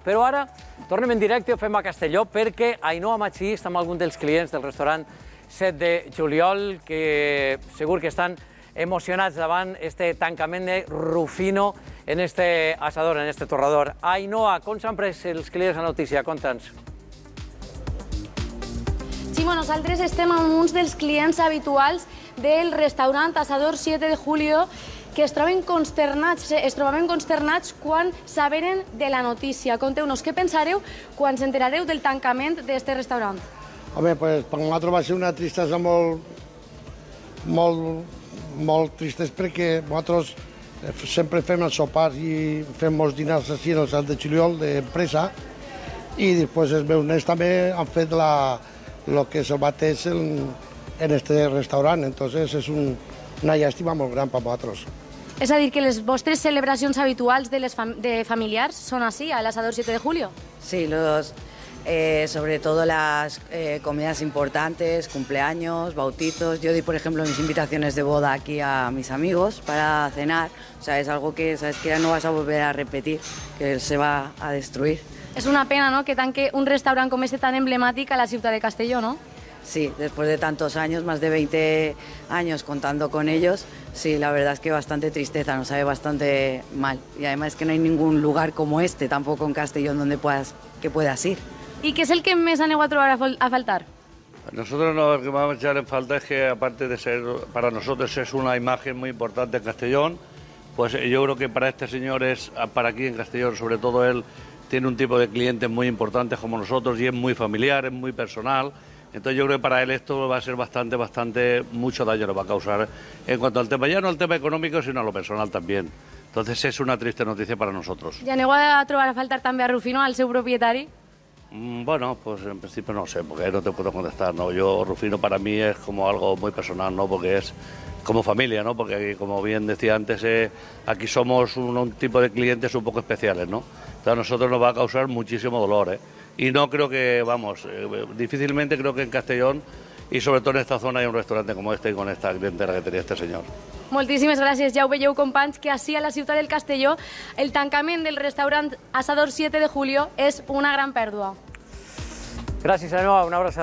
Però ara tornem en directe, ho fem a Castelló, perquè Ainhoa Machí està amb algun dels clients del restaurant 7 de juliol, que segur que estan emocionats davant este tancament de Rufino en este asador, en este torrador. Ainhoa, com s'han pres els clients la notícia? Conta'ns. Ximo, nosaltres estem amb uns dels clients habituals del restaurant Asador 7 de Julio que es trobaven consternats quan saberen de la notícia. Conteu-nos, què pensareu quan s'enterareu del tancament d'aquest restaurant? Home, pues, per nosaltres va ser una tristesa molt tristesa perquè nosaltres sempre fem els sopars i fem molts dinars així en el 7 de juliol d'empresa i després els meus nens també han fet el que és el mateix en este restaurant. Entonces és una llàstima molt gran per nosaltres. És a dir, que les vostres celebracions habituals de familiars són així, al Asador 7 de Julio? Sí, sobre todo las comidas importantes, cumpleaños, bautizos. Yo doy, por ejemplo, mis invitaciones de boda aquí a mis amigos para cenar. O sea, es algo que sabes que ya no vas a volver a repetir, que se va a destruir. És una pena, ¿no?, que tanque un restaurant com este tan emblemàtic a la ciutat de Castelló, ¿no? Sí, después de tantos años, más de 20 años contando con ellos, sí, la verdad es que bastante tristeza, nos sabe bastante mal. Y además es que no hay ningún lugar como este, tampoco en Castellón, donde puedas ir. ¿Y qué es el que més aneu a trobar a faltar? Nosotros lo que vamos a echar en falta es que, aparte de ser, para nosotros es una imagen muy importante en Castellón, pues yo creo que para este señor para aquí en Castellón, sobre todo él, tiene un tipo de clientes muy importantes como nosotros y es muy familiar, es muy personal. Entonces yo creo que para él esto va a ser mucho daño lo va a causar en cuanto al tema, ya no al tema económico, sino a lo personal también. Entonces es una triste noticia para nosotros. I aneu a trobar a faltar també a Rufino, al seu propietari? Bueno, pues en principio no sé, porque no te puedo contestar, ¿no? Rufino para mí es como algo muy personal, ¿no? Porque es como familia, ¿no? Porque aquí, como bien decía antes, aquí somos un tipo de clientes un poco especiales, ¿no? Entonces a nosotros nos va a causar muchísimo dolor, ¿eh? Y no creo que, difícilmente creo que en Castellón y sobre todo en esta zona hay un restaurante como este y con esta clientela que tenía este señor. Moltíssimes gràcies. Ja ho veieu, companys, que així a la ciutat del Castelló el tancament del restaurant Asador 7 de Julio és una gran pèrdua. Gràcies, Ainhoa, una abraçada.